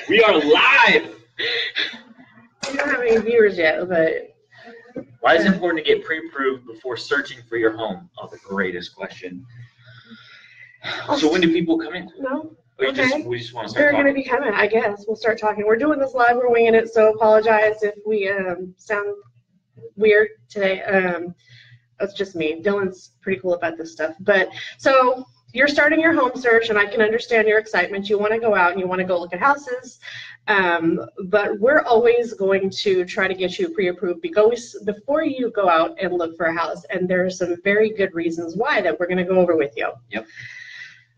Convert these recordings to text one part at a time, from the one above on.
We are live. We don't have any viewers yet, but Why is it important to get pre-approved before searching for your home? Oh, the greatest question. So when do people come in? No. Or Okay. we just want to start They're talking? going to be coming, I guess. We'll start talking. We're doing this live. We're winging it, so apologize if we sound weird today. That's just me. Dylan's pretty cool about this stuff. But so you're starting your home search, and I can understand your excitement. You want to go out and you want to go look at houses. But we're always going to try to get you pre-approved before you go out and look for a house. And there are some very good reasons why that we're going to go over with you. Yep.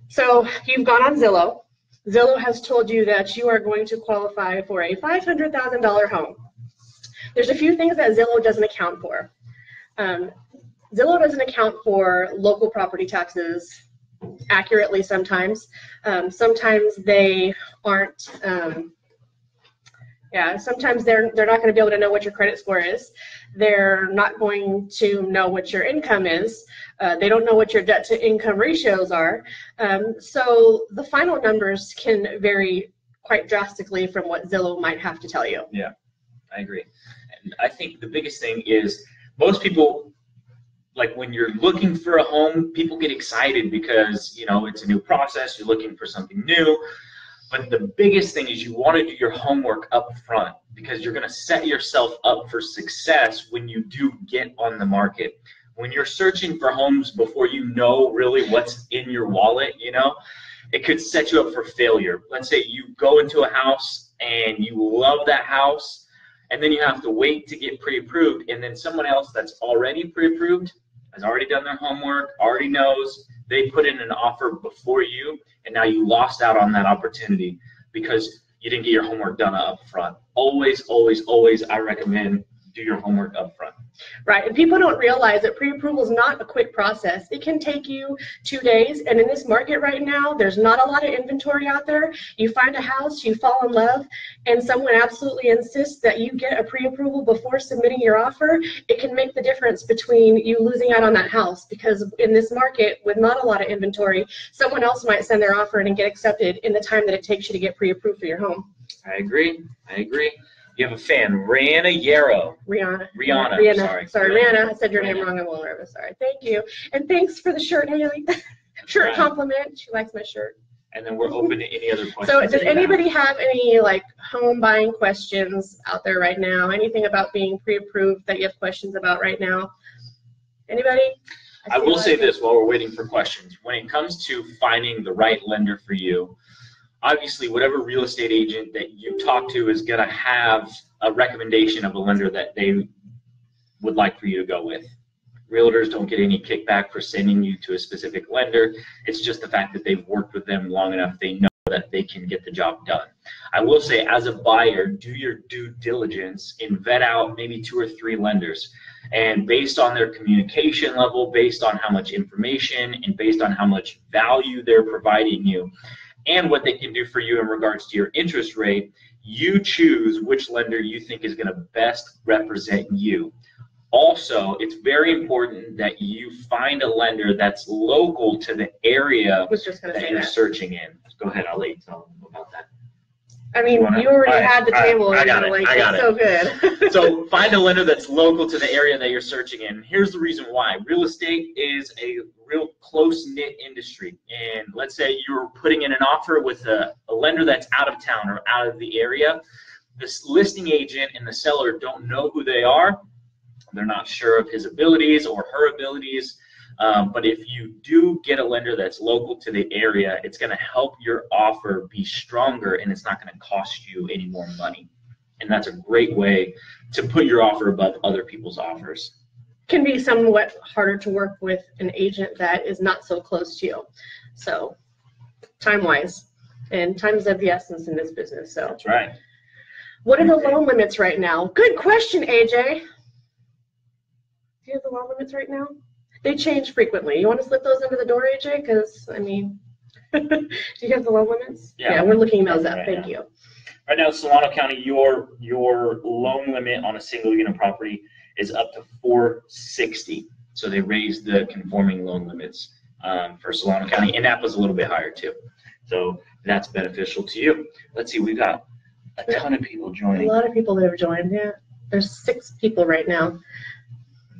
So you've gone on Zillow. Zillow has told you that you are going to qualify for a $500,000 home. There's a few things that Zillow doesn't account for. Zillow doesn't account for local property taxes accurately sometimes. Sometimes they aren't, sometimes they're not going to be able to know what your credit score is. They're not going to know what your income is. They don't know what your debt to income ratios are. So the final numbers can vary quite drastically from what Zillow might have to tell you. Yeah, I agree. And I think the biggest thing is most people, like when you're looking for a home, people get excited because, you know, it's a new process. You're looking for something new. But the biggest thing is you want to do your homework up front because you're going to set yourself up for success when you do get on the market. When you're searching for homes before you know really what's in your wallet, you know, it could set you up for failure. Let's say you go into a house and you love that house, and then you have to wait to get pre-approved, and then someone else that's already pre-approved has already done their homework, already knows, they put in an offer before you, and now you lost out on that opportunity because you didn't get your homework done up front. Always, always, always, I recommend do your homework up front. Right, and people don't realize that pre-approval is not a quick process. It can take you 2 days, and in this market right now, there's not a lot of inventory out there. You find a house, you fall in love, and someone absolutely insists that you get a pre-approval before submitting your offer. It can make the difference between you losing out on that house, because in this market with not a lot of inventory, someone else might send their offer and get accepted in the time that it takes you to get pre-approved for your home. I agree. I agree. You have a fan, Rihanna Yarrow. Rihanna. Sorry, Rihanna. I said your name wrong. I'm a little nervous. Sorry. Thank you. And thanks for the shirt, Haley. Shirt compliment. She likes my shirt. And then we're open to any other questions. So does anybody have any like home buying questions out there right now? Anything about being pre-approved that you have questions about right now? Anybody? I will say this while we're waiting for questions. When it comes to finding the right lender for you, obviously, whatever real estate agent that you talk to is going to have a recommendation of a lender that they would like for you to go with. Realtors don't get any kickback for sending you to a specific lender. It's just the fact that they've worked with them long enough, they know that they can get the job done. I will say, as a buyer, do your due diligence and vet out maybe 2 or 3 lenders. And based on their communication level, based on how much information, and based on how much value they're providing you, and what they can do for you in regards to your interest rate, you choose which lender you think is going to best represent you. Also, it's very important that you find a lender that's local to the area that you're searching in. Go ahead, I'll let you tell them about that. I mean, you already had the table. I got it. It's so good. So find a lender that's local to the area that you're searching in. Here's the reason why. Real estate is a real close-knit industry. And let's say you're putting in an offer with a lender that's out of town or out of the area. This listing agent and the seller don't know who they are. They're not sure of his abilities or her abilities. But if you do get a lender that's local to the area, it's going to help your offer be stronger, and it's not going to cost you any more money. And that's a great way to put your offer above other people's offers. Can be somewhat harder to work with an agent that is not so close to you. So time-wise, and time is of the essence in this business. So that's right. What are the loan limits right now? Good question, AJ. Do you have the loan limits right now? They change frequently. You want to slip those under the door, AJ? Because, I mean, do you have the loan limits? Yeah, we're looking those up. Thank you. Right now, Solano County, your loan limit on a single unit property is up to $460. So they raised the conforming loan limits for Solano County, and that was a little bit higher too. So that's beneficial to you. Let's see, we got a ton of people joining. A lot of people that have joined, yeah. There's 6 people right now.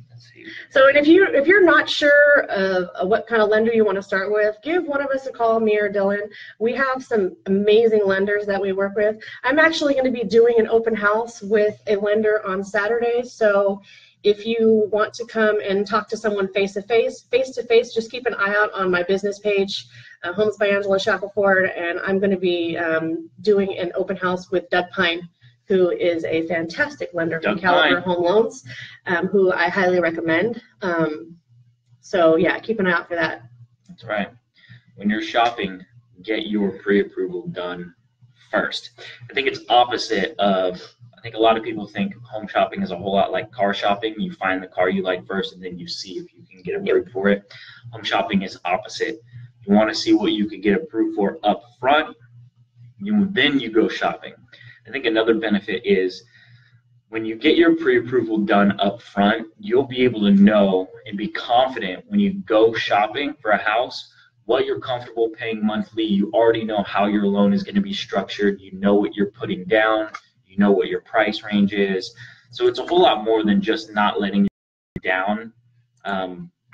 Let's see. So, and if you're not sure of what kind of lender you want to start with, give one of us a call, me or Dylan. We have some amazing lenders that we work with. I'm actually going to be doing an open house with a lender on Saturday. So if you want to come and talk to someone face-to-face, just keep an eye out on my business page, Homes by Angela Shackelford, and I'm going to be doing an open house with Doug Pine, who is a fantastic lender from Caliber Home Loans, who I highly recommend. So yeah, keep an eye out for that. That's right. When you're shopping, get your pre-approval done first. I think it's opposite of, I think a lot of people think home shopping is a whole lot like car shopping. You find the car you like first, and then you see if you can get approved for it. Home shopping is opposite. You want to see what you could get approved for up front, then you go shopping. I think another benefit is when you get your pre-approval done up front, you'll be able to know and be confident when you go shopping for a house what you're comfortable paying monthly. You already know how your loan is going to be structured. You know what you're putting down. You know what your price range is. So it's a whole lot more than just not letting you down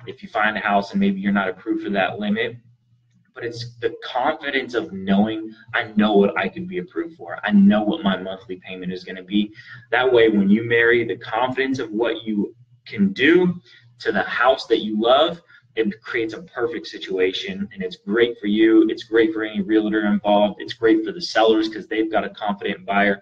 if you find a house and maybe you're not approved for that limit. But it's the confidence of knowing, I know what I could be approved for. I know what my monthly payment is going to be. That way, when you marry the confidence of what you can do to the house that you love, it creates a perfect situation, and it's great for you. It's great for any realtor involved. It's great for the sellers because they've got a confident buyer.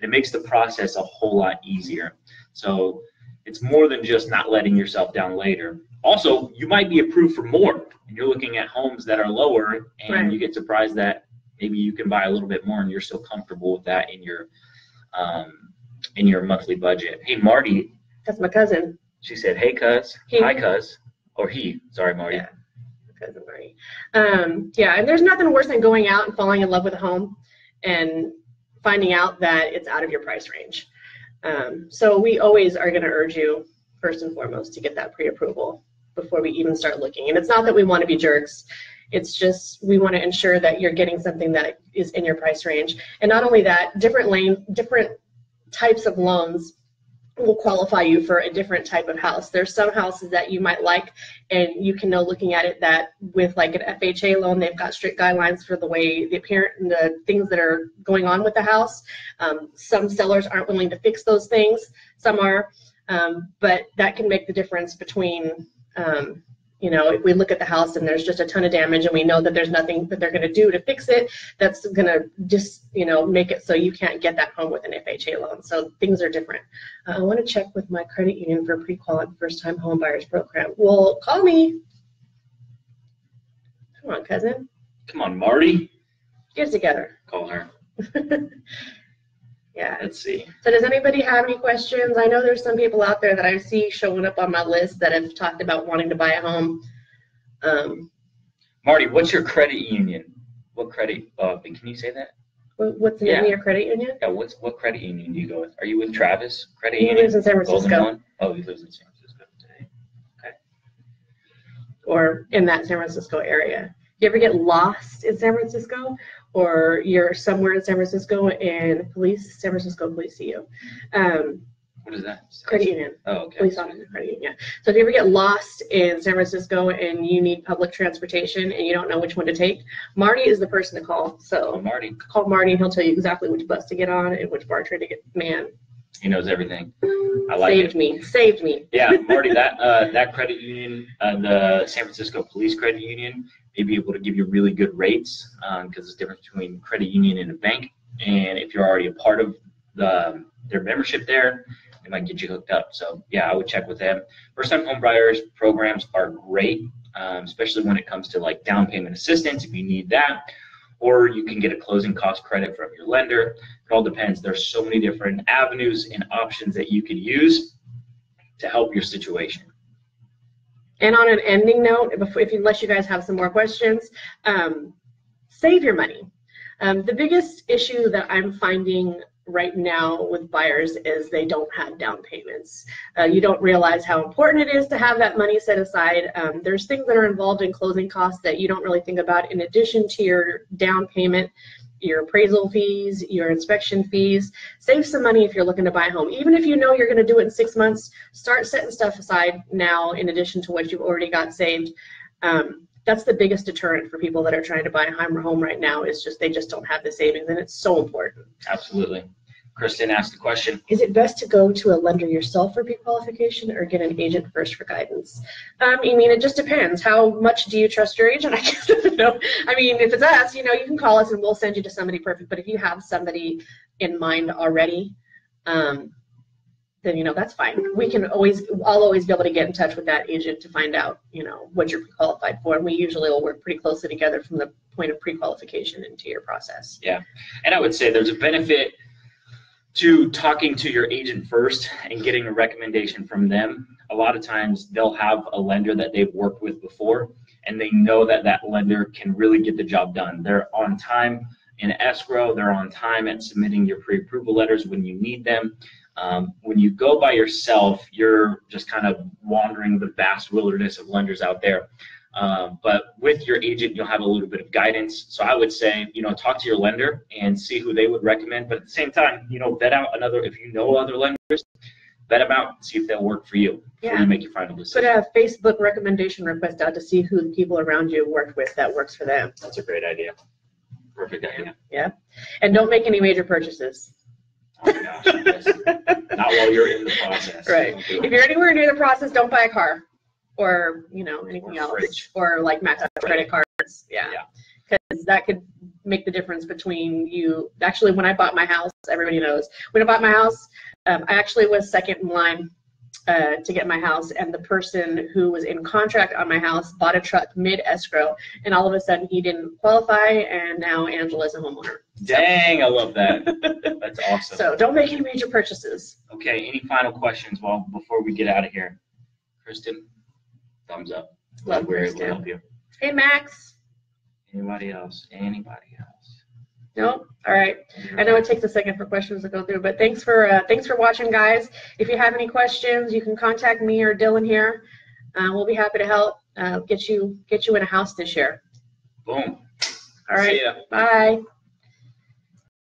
And it makes the process a whole lot easier. So it's more than just not letting yourself down later. Also, you might be approved for more, and you're looking at homes that are lower, and you get surprised that maybe you can buy a little bit more, and you're still comfortable with that in your monthly budget. Hey, Marty. That's my cousin. She said, "Hey, cuz." Hi, cuz. Or he. Sorry, Marty. Yeah, cousin Marty. Yeah, and there's nothing worse than going out and falling in love with a home and finding out that it's out of your price range. So we always are going to urge you, first and foremost, to get that pre-approval before we even start looking. And it's not that we want to be jerks. It's just we want to ensure that you're getting something that is in your price range. And not only that, different types of loans will qualify you for a different type of house. There's some houses that you might like, and you can know looking at it that with like an FHA loan, they've got strict guidelines for the way the things that are going on with the house. Some sellers aren't willing to fix those things. Some are, but that can make the difference between, you know, if we look at the house and there's just a ton of damage and we know that there's nothing that they're going to do to fix it, that's going to just, you know, make it so you can't get that home with an FHA loan. So things are different. I want to check with my credit union for pre-qualified first-time home buyers program. Well, call me. Come on, cousin. Come on, Marty. Get it together. Call her. Yeah. Let's see. So does anybody have any questions? I know there's some people out there that I see showing up on my list that have talked about wanting to buy a home. Marty, what's your credit union? What credit? Can you say that? What's the name of your credit union? Yeah. What credit union do you go with? Are you with Travis Credit He Union? lives in San Francisco. Oh, he lives in San Francisco today. Okay. Or in that San Francisco area. You ever get lost in San Francisco, or you're somewhere in San Francisco and San Francisco police see you? What is that? Credit union. Oh, okay. Police officer credit union. Yeah. So if you ever get lost in San Francisco and you need public transportation and you don't know which one to take, Marty is the person to call. So Marty. Call Marty and he'll tell you exactly which bus to get on and which bar train to get. Man. He knows everything. I like it. Saved me. Yeah, Marty, that credit union, the San Francisco Police Credit Union, may be able to give you really good rates because there's a difference between credit union and a bank. And if you're already a part of their membership there, they might get you hooked up. So yeah, I would check with them. First-time home buyers programs are great, especially when it comes to like down payment assistance if you need that, or you can get a closing cost credit from your lender. It all depends. There's so many different avenues and options that you could use to help your situation. And on an ending note, unless you guys have some more questions, save your money. The biggest issue that I'm finding right now with buyers is they don't have down payments. You don't realize how important it is to have that money set aside. There's things that are involved in closing costs that you don't really think about in addition to your down payment, your appraisal fees, your inspection fees. Save some money if you're looking to buy a home. Even if you know you're going to do it in 6 months, start setting stuff aside now in addition to what you've already got saved. That's the biggest deterrent for people that are trying to buy a home right now, is just they just don't have the savings, and it's so important. Absolutely. Kristen asked the question. Is it best to go to a lender yourself for pre-qualification or get an agent first for guidance? I mean, it just depends. How much do you trust your agent? I guess, no. I mean, if it's us, you know, you can call us and we'll send you to somebody perfect. But if you have somebody in mind already, then, you know, that's fine. I'll always be able to get in touch with that agent to find out, you know, what you're pre-qualified for. And we usually will work pretty closely together from the point of pre-qualification into your process. Yeah. And I would say there's a benefit to talking to your agent first and getting a recommendation from them. A lot of times they'll have a lender that they've worked with before, and they know that that lender can really get the job done. They're on time in escrow. They're on time at submitting your pre-approval letters when you need them. When you go by yourself, you're just kind of wandering the vast wilderness of lenders out there. But with your agent, you'll have a little bit of guidance. So I would say, you know, talk to your lender and see who they would recommend. But at the same time, you know, vet out if you know other lenders, vet them out, see if they'll work for you before you make your final decision. Put a Facebook recommendation request out to see who the people around you worked with that works for them. That's a great idea. Perfect idea. Yeah. And don't make any major purchases. Oh my gosh, yes. Not while you're in the process. Right. If you're anywhere near the process, don't buy a car or, you know, anything else. Fridge. Or like max out credit cards. Yeah. Because that could make the difference between you. Actually, when I bought my house, everybody knows, when I bought my house, I actually was second in line to get my house, and the person who was in contract on my house bought a truck mid-escrow, and all of a sudden he didn't qualify, and now Angela's a homeowner. Dang, I love that. That's awesome. So don't make any major purchases. Okay, any final questions before we get out of here? Kristen, thumbs up. Love we're able Kristen. to help you. Hey, Max. Anybody else? Anybody else? Nope. All right. I know it takes a second for questions to go through, but thanks for watching, guys. If you have any questions, you can contact me or Dylan here. We'll be happy to help get you in a house this year. Boom. All right. See ya. Bye.